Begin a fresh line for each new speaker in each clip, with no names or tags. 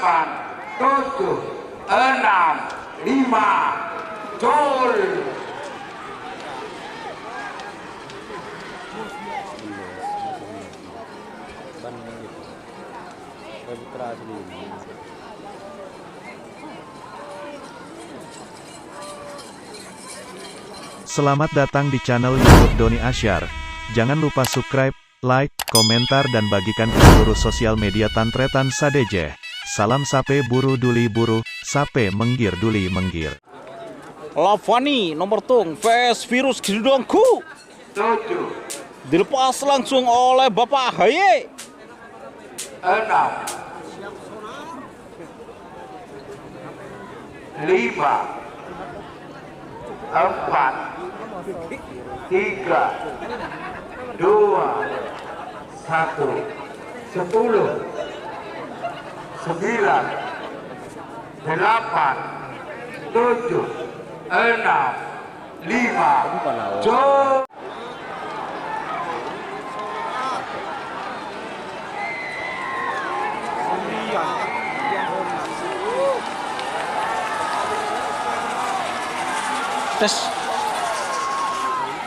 8, 7, 6, 5, Jol.
Selamat datang di channel YouTube Doni Asyar. Jangan lupa subscribe, like, komentar dan bagikan ke seluruh sosial media Tantretan Sadejeh. Salam sape buru duli buru, sape menggir duli menggir.
Lavani nomor tung vs virus Gedongku
7,
dilepas langsung oleh Bapak Haye.
6, 5, 4, 3, 2, 1, 10, 9, 8, 7, 6, 5, 4, 3, 2, 1, Jol.
Tes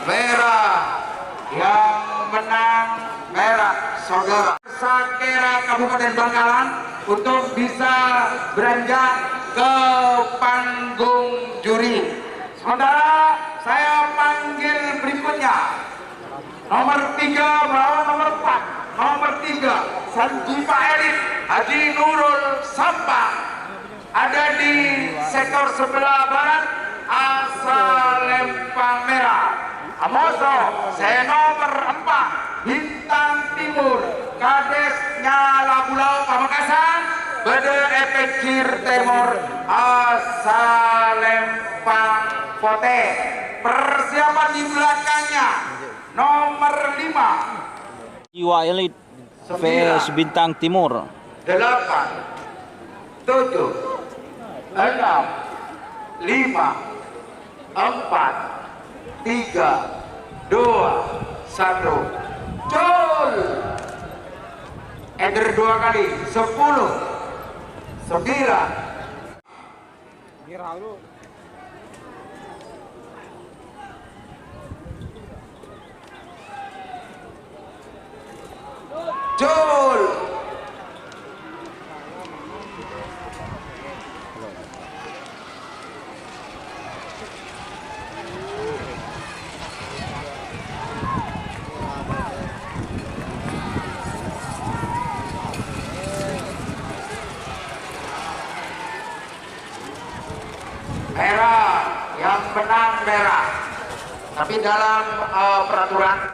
Merah yang menang merah saudara Sakera Kabupaten Bangkalan untuk bisa beranjak ke panggung juri. Sementara saya panggil berikutnya nomor 3 melawan nomor 4. Nomor 3 Sanjiva Elit Haji Nurul Sampang ada di sektor sebelah barat asal Lempang Merah. Amoso saya nomor 4 Bintang Timur Kades Nyala Pulau Pamekasan Bede Epekir Timur asal Lempang Pote. Persiapan di belakangnya nomor 5
Jiwa Elit vs Bintang Timur
8, 7, 6, 5, 4, 3, 2, 1 Jol. Enter 2 kali 10, 9. Jol. Merah yang menang merah. Tapi dalam peraturan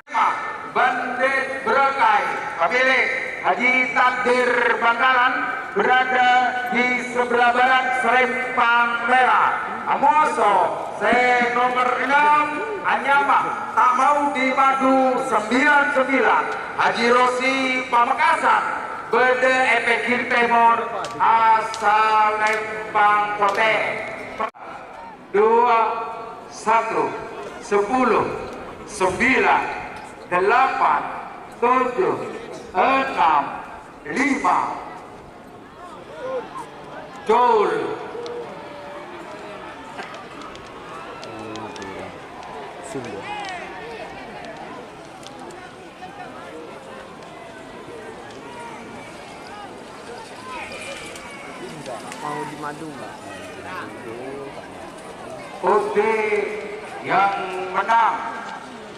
Bandit Berakai pemilik Haji Takdir Bangkalan berada di sebelah barat Serempang Merah. Amoso saya nomor 6 Anyama tak mau dimadu 99 Haji Rosi Pamekasan Bede Epekir Timur asal Lempang Pote. 2, 1, 10, 9, 8, 7, 6, 5 Jol.
Mau dimadu nggak?
Putih yang menang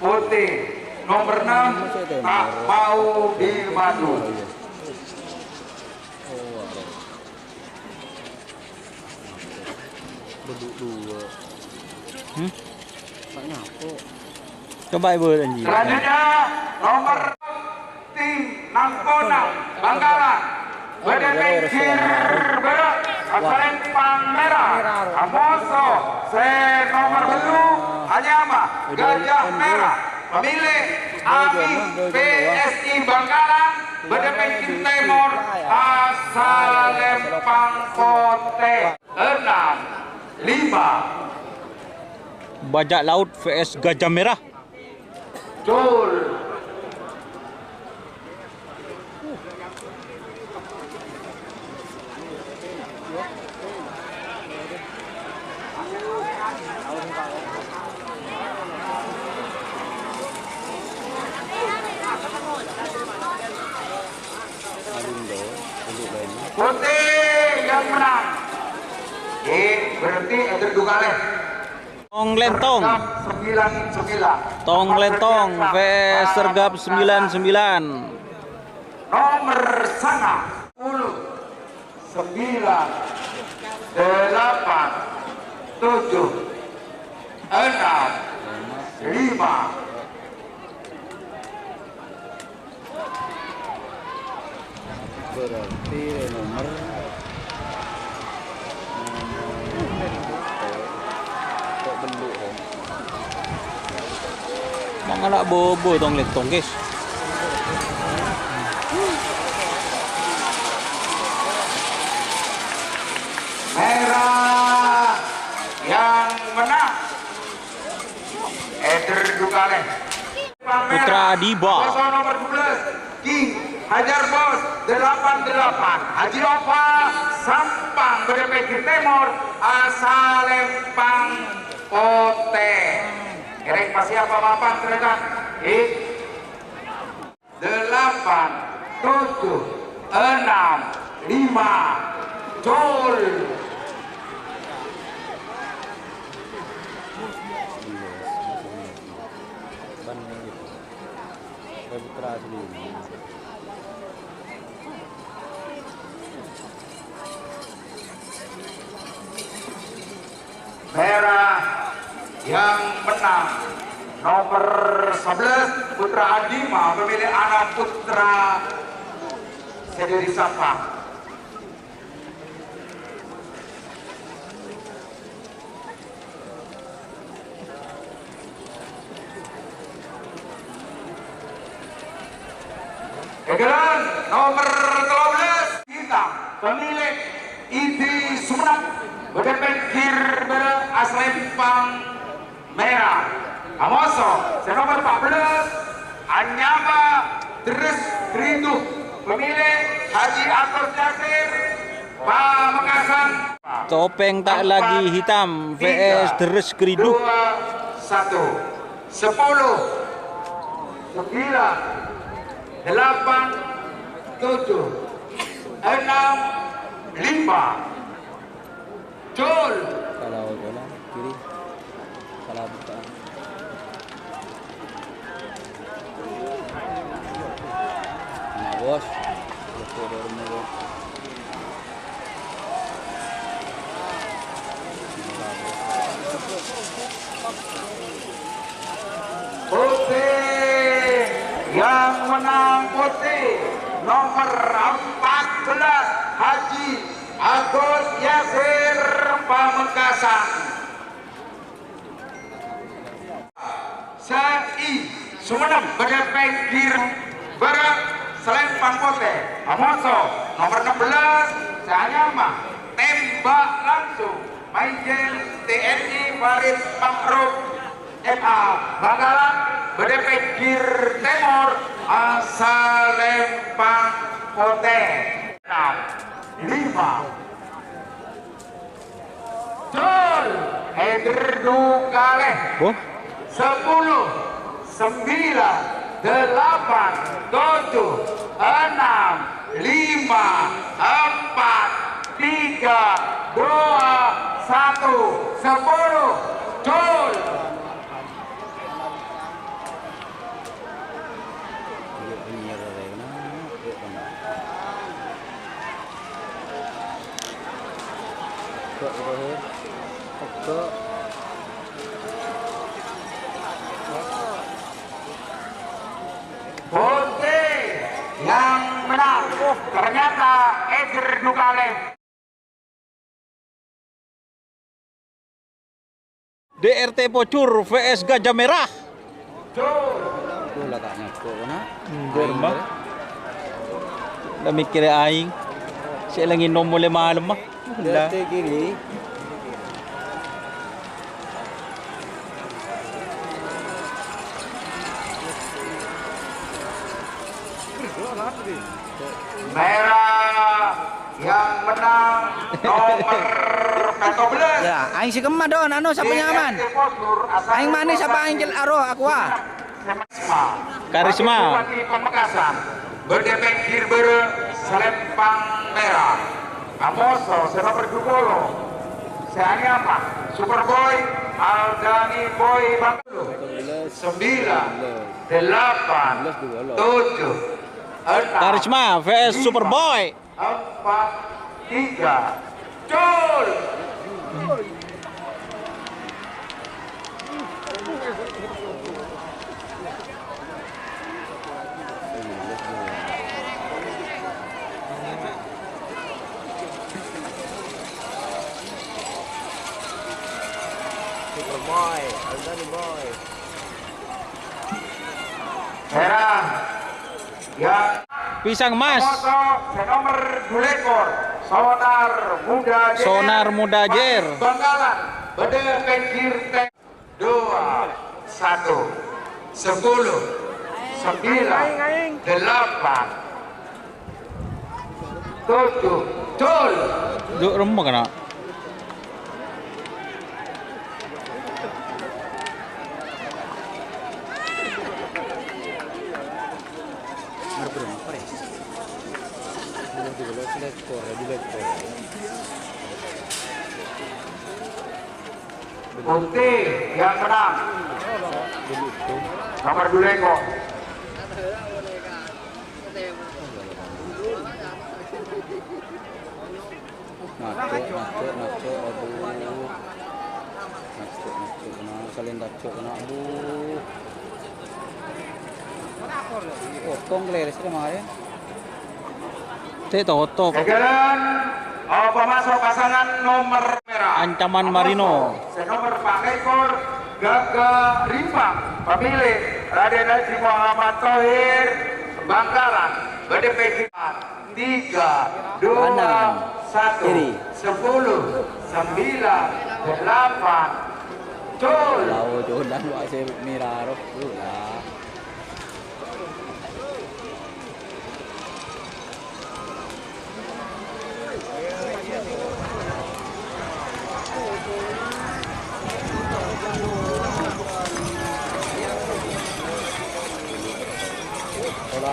Putih nomor 6 tak mau dimadu.
Coba ibu anjing.
Selanjutnya nomor tim Nangkona Bangkalan Bede Epekir Barat Lempang Merah. Amoso saya nomor 7 Anyama Gajah Merah pemilik Ami PSI Bangkalan Bede Epekir Timur asal Lempang Pote. 6, 5
Bajak Laut vs Gajah Merah.
Jol. Putih yang menang. Berhenti Eder Dugale.
Tong Lentong.
99.
Tong Lentong vs Sergap 99.
Nomor sana 10 9 8 7 6 5
Berarti nomor kok beluk Bang anak bobo Tong Lentong guys.
merah yang menang Eder Dugale.
Putra Diba.
Pasal nomor 12 King Hajar Bos 88 Haji Opa Sampang BDP Timur Asalempang Pote. Kerek pasti apa-apa silakan. 8 7 6 5 Jol. Merah yang menang nomor 11 Putra Adima pemilik anak Putra Sederi Sapa. Kegeran nomor 13 hitam pemilik Idi Sumenep Bedepekir Aslempang Merah Amoso nomor 14 Anyama Deres Kerindu pemilik Haji Atos Yasir Pamekasan.
Topeng tak lagi hitam vs Deres Kerindu.
2 1 10 9 8 7 6 5 Jol.
Kalau bola kiri, salah buka. Nah bos,
Putih yang menang putih nomor 14 Haji Agus Yasir Pamekasan. Sai Sumenep Bedepekir Barat Selempang Pote Amoso nomor 16 Sanyama tembak langsung Majen TNI Farid Makruf MA Bangkalan Bedepekir Timur Asalempang Pote 5 Jol Eder Dugale. 10 9 8 7 6 5 4 3 2 1 10 Jol. Putih yang menang ternyata Eder Dugale.
DRT Pocur vs Gajah Merah.
Jol.
Lah tak nyako na. Germa. Dah mikir aing. Saya lagi nomor 5 mah. Lah kiri.
Merah yang menang nomor 14.
Ya, aing si kemah don, anu siapa nyaman? Aing manis apa aing jel aroh aku ah.
Karisma.
Bupati Pamekasan berdepengkir selempang merah. Amoso senomor 20. Seani apa? Superboy Aldani Boy Banglo. 9 8 7 6
Karisma vs Superboy.
4 3 Cul.
Superboy, Aldani boy.
Merah yang
Pisang emas.
nomor 2 ekor Sonar Muda Jer.
Sonar Muda Jer.
Bangkalan Bede Pengkir Tank 2 1 10 9 8 7 Cul.
Duk remuk kena.
Putih yang menang nomor 2 ekor.
Naco, aduh. Naco, kalian naco, aduh. Potong leres kemarin.
Teh totok.
Jajaran pemasok pasangan nomor merah.
Ancaman Marino.
Senomor Pak Ekor Gaga Rimpang. Pemilih Raden Haji Muhammad Thohir Bangkalan. BDP 3 2 1 10 9 8 Cul.
Lawo jodan wa se miraro lah.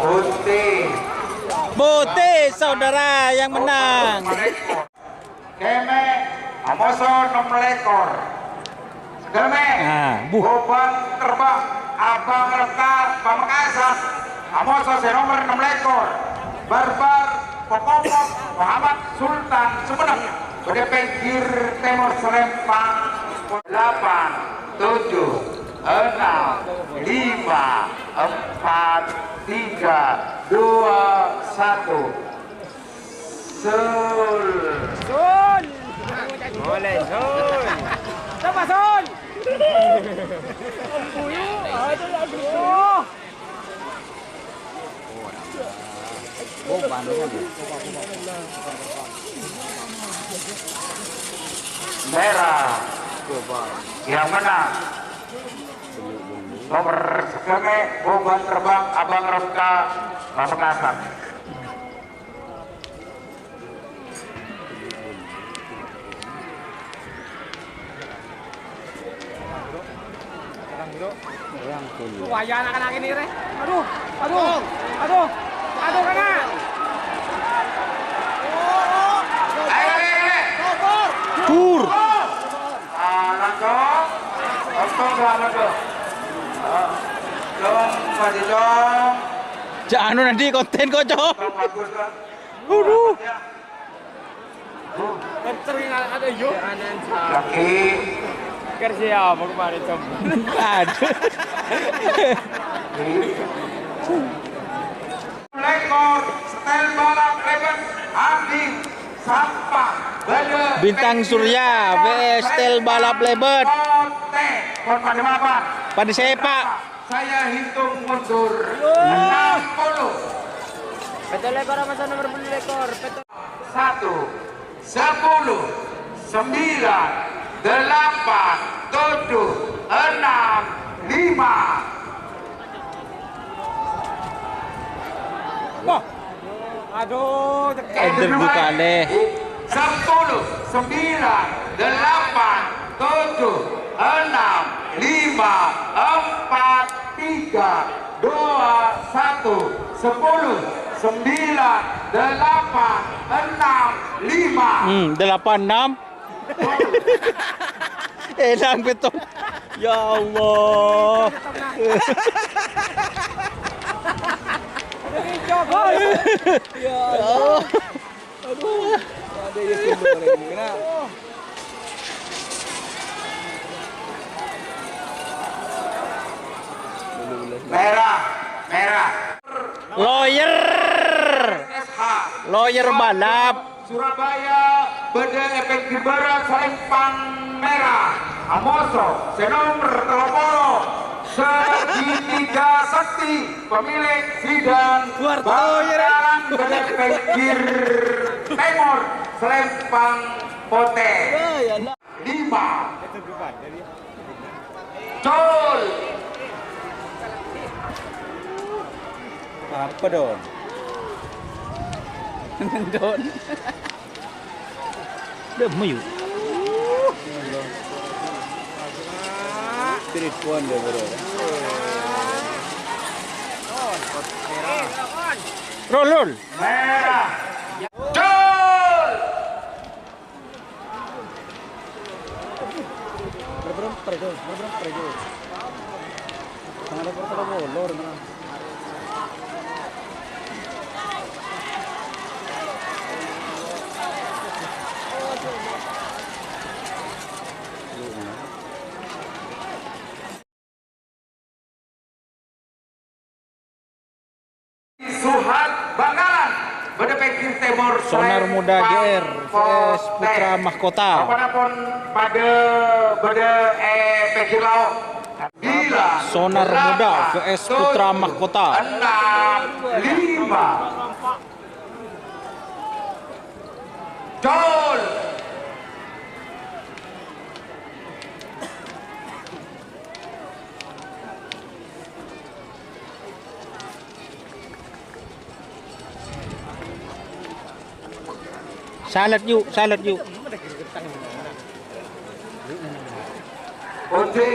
Putih
Putih saudara yang menang.
Keme Amoso nomor ekor. Keme Bobang terbang Abang Reka Pamekasan. Amoso senomor 6 ekor. Barbar Pokokok Muhammad Sultan Sumenep. Pada pinggir Timur Selempang 8 7 6 5 4 3 2 1 Sul.
Boleh, Sol. Sama Sol. Oh, bandnya dia.
Merah yang menang nomor sekeme Boban terbang Abang Reka Pamekasan.
Wah, anak-anak ini, Re. Aduh, aduh, aduh, aduh, kena.
Tur.
Langsung untung selamat dong. Dong maju dong.
Jangan nanti konten kocok.
Dong bagus dong.
Aduh.
Sering ada yuk.
Kaki
Kerja apa kemarin coba?
Aduh.
lekor setel balap lebar Andi Sampah
Bintang Surya vs Tel Balap Lebet. Pada sepak.
Saya hitung mundur 60.
Betul lekor apa nomor beli lekor? Betul.
1 10 9 8 7 6 5
Wah. Aduh,
Eder Dukale.
10, 9, 8, 7, 6, 5, 4, 3, 2, 1, 10, 9, 8, 6, 5.
86. Elang betul. Ya Allah. Ya Allah. Aduh. Ada yang kumpul ini. Kenapa?
Merah, merah.
Lawyer.
SH
Lawyer balap.
Surabaya, Beda Efek Barat, Selempang Merah, Amoso, Senomor Telopolo, Segitiga Sakti, pemilik sidang Bangkalan Beda Efek Timur, Selempang Pote, 5, Col,
Apa Don? Don. Udah mayu. Spirit puan dia bro. Roll.
Merah, Col,
Berapa perjo? Sangat berapa bolor mana?
Suhat Bangkalan, Beda Efek Timur,
Sonar Muda GR vs Putra Mahkota.
Apapun pada Beda Efek Laut.
Sonar Muda vs Putra Mahkota.
6, 5. Col.
Salat yuk.
Oke,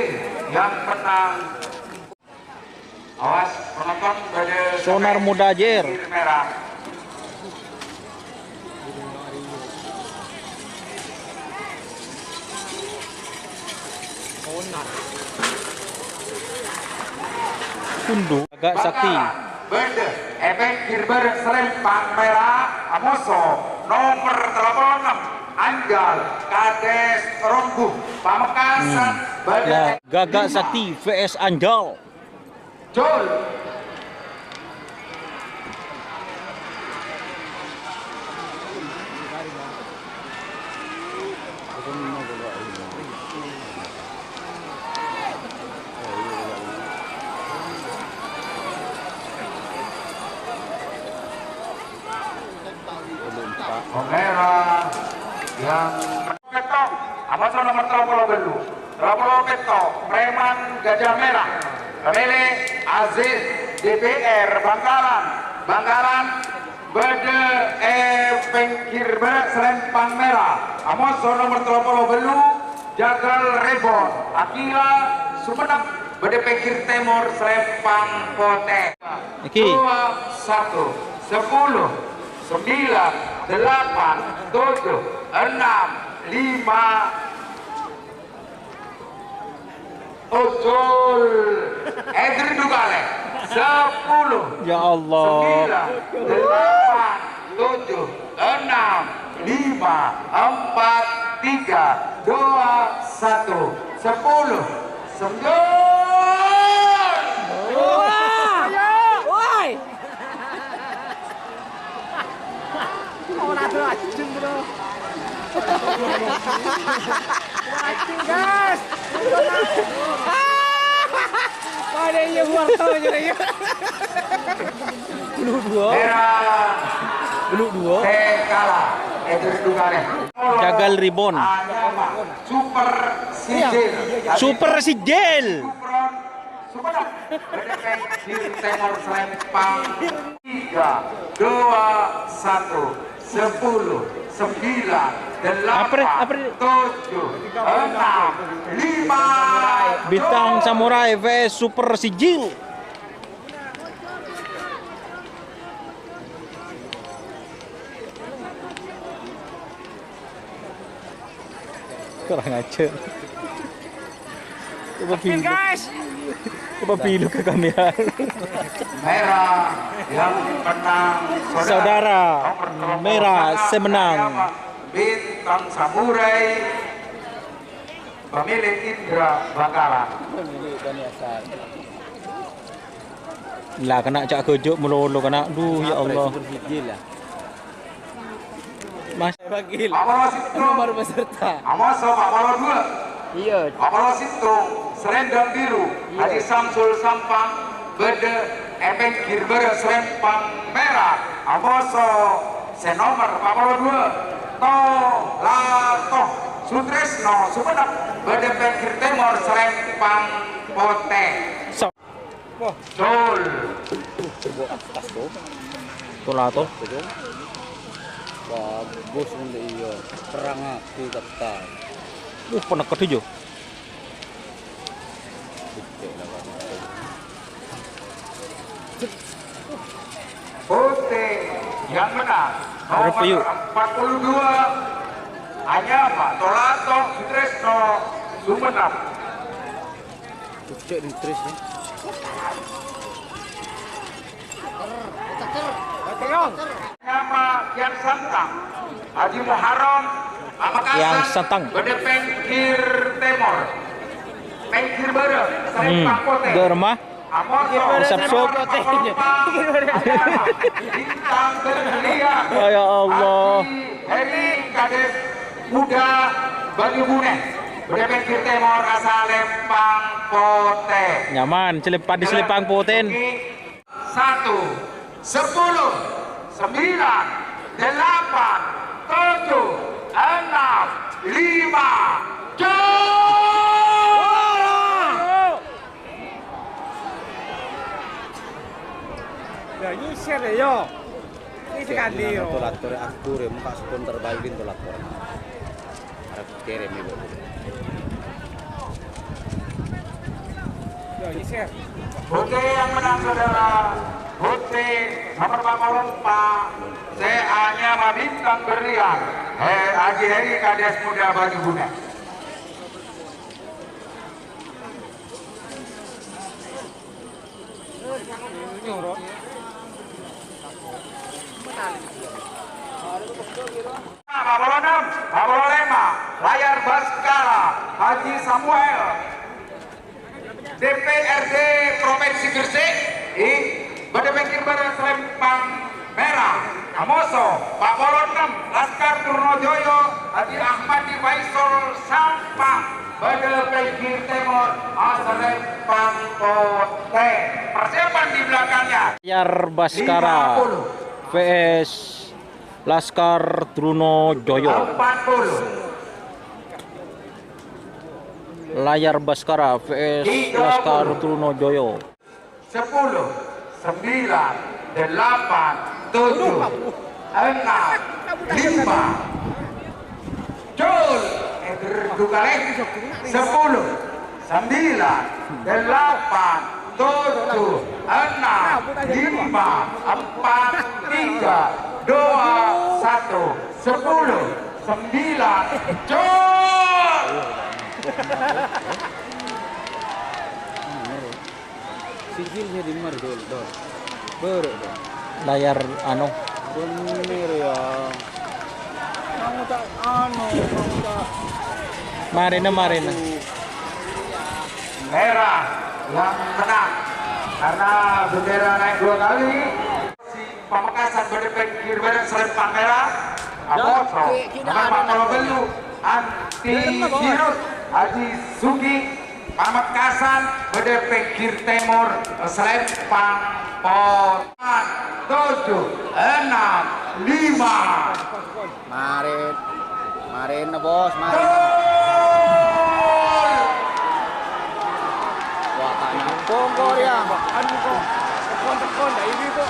yang menang. Awas penonton pada
Sonar Muda GR.
merah.
Kundu agak sakti.
Beda Efek Kirber Selempang Merah Amoso nomor 86 Anjal Kades Rombuh Pamekasan
Ya,
Beda
Gagak
5.
Sakti vs Anjal.
Col. Merah yang petok Amazon nomor 30 Belu 30 petok Preman Gajah Merah pemilik Aziz DPR Bangkalan Beda Pengkir Berat Selempang Merah Amazon nomor 30 Belu Jagal Rebon Akila Sumenep Beda Pengkir Timur Selempang Pote.
Iki.
2, 1, 10, 9, 8, 7, 6, 5, 7, Edri Dugale, 10,
Ya Allah.
9, 8, 7, 6, 5, 4, 3, 2, 1, 10, 9.
Woi. Ora ajeng bro. Ajeng gas. Ada yang warta aja ya.
Belum dua.
Kalah. Edri Dugale.
Jagal Ribon.
Super Sijil.
Super Sijil.
Sumenep, Beda Pengkir Timur Selempang 2, 1, 10, 9, 8, 7, 6, 5.
Bintang Samurai vs Super Sigil. Kurang ajar. Coba pilu ke kamera.
Merah yang menang
Saudara, merah semenang.
Bintang Samurai pemilik Indra Bakaran.
Lah kena cak kejuk melulu kena. Duh ya Allah. Mas Bagil.
Apolo Sintung
baru peserta.
Amoso Apolo 2.
Iya.
Apolo Sintung Serendang Biru Haji Samsul Sampang Bede Epeng Kirber Serempang Merah Amoso Senomor Apolo 2 Lato Sutresno Sumenep Bede Pengkir Timur Serempang Pote Dol
Tolato.
Bagus untuk iyo perang aku kata
Penekat hijau.
Pote yang menang
Berapa yuk?
nomor 42 hanya Pak Tolato Sutresno Sumenep.
cek di terus ya.
Nama Kian Santang Haji Muharram Pamekasan
Yang Santang.
Bede Pengkir Timur Pengkir Bere Serempang Pote
Germah.
Amoso
Resep sup.
Bintang Berlian
Ya Allah.
Heri Kades Muda Bagi Bune Bede Pengkir Timur Asal Lempang Pote
Nyaman, di Selipang Poten.
1, 10, 9, 8, 7, 6, 5,
Ya, ini share deh yo. Ini sekali yo.
Tolator aku muka spon terbaikin tolator. Harap kirim ibu.
Yo, ini share.
Oke, yang menang saudara Putri nomor 44 CA-nya Bintang Berlian Haji Heri Kades Muda Bagi Bune. Apolo 6, Apolo 5, Layar Baskara Haji Samuel DPRD Provinsi Gresik Bede Pengkir Bere Serempang Merah Amoso Pak Polo 6 Laskar Turnojoyo Haji Ahmadi Faisal Sampang Bede Pengkir Timur Serempang Pote. Persiapan di belakangnya
Layar Baskara
50,
vs Laskar Trunojoyo.
40,
Layar Baskara vs Laskar Trunojoyo.
10, 9, 8, 7, 6, 5, Jul, Dukale, 10, 9, 8, 7, 6, 5, 4, 3, 2, 1, 10, 9, Jul.
Sigilnya di mana dol. Ber.
Layar anu
Bener ya.
Kamu tak kamu tak.
Marina.
Merah yang menang karena bendera naik 2 kali. Si Pamekasan Bede Pengkir Bere Serempang Merah Amoso nomor 40 Belu Anti Girut Haji Sugi Pamekasan Bede Pengkir Timur Serempang Potan 7, 6, 5
Marin na bos, marin. Wah, tanah. Bongkor ya.
Anu kok. Tekon dah ini kok.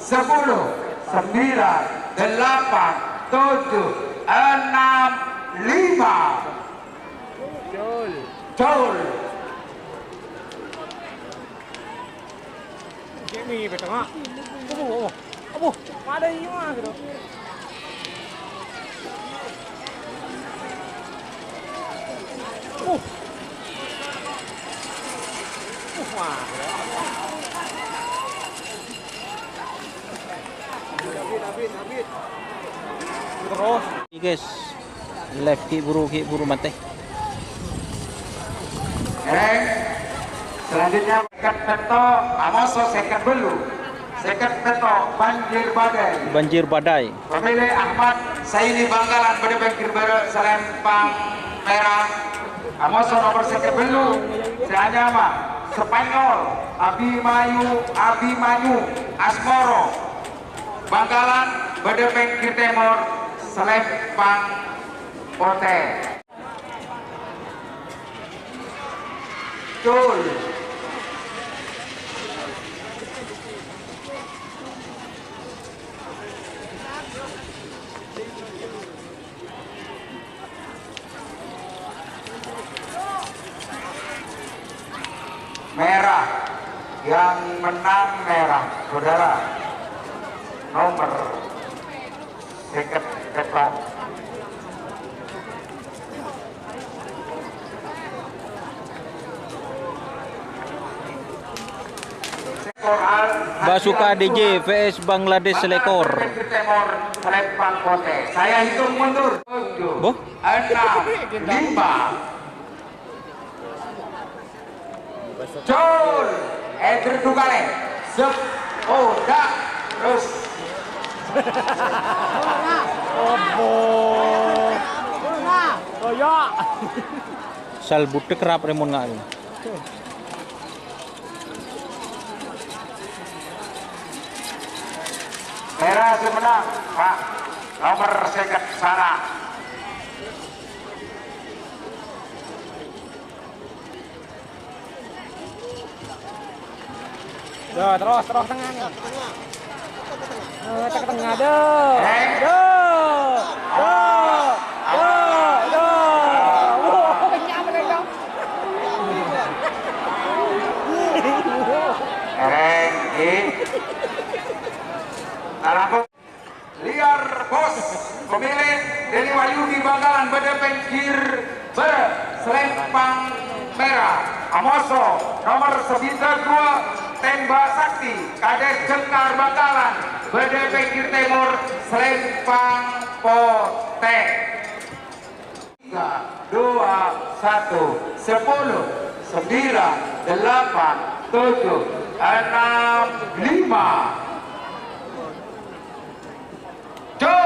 10, 9, 8, 7, 6, 5. Jol.
Jamie betul nggak? Abu, ada ini mah gitu. Wah. David. Terus.
Ini guys, left ki buru mati.
Selanjutnya second peto Amoso second belu. Second peto banjir badai. Pemilih Ahmad Saini Bangkalan pada bangkir Selempang Merah. Amoso nomor second belu. Seanyama Spanyol Abimanyu Asmoro Bangkalan pada bangkir Timur Selempang Pote. Jol. Merah, yang menang merah, saudara. Nomor tiket depan.
Basuka DJ vs Bangladesh Selekor.
Saya hitung mundur. 7, 6, 5. Jol. Terdugale. Oh, dah. Terus.
Bola. Royok.
Salbute kerap remon nga yun.
Merah semenang, Pak. Nomor seket sana.
Duh, terus tengah nih. Ke tengah deh. Wow, kenyang mereka.
Ereng di Arabuk. Liar bos pemilik Deni Wahyudi Bangkalan Bedepeng Kir Selempang Merah Amoso nomor 92 Tembak Sakti Kades Jengkar Bangkalan Bedepeng Kir Timur Selempang Poteng 3, 2, 1, 10, 9, 8, 7, 6, 5 Jol.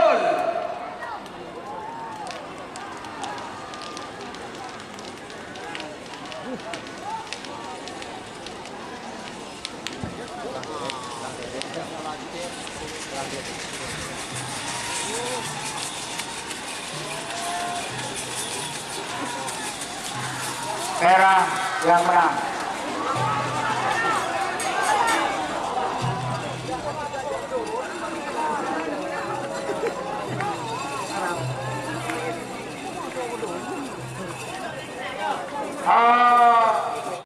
Merah yang menang.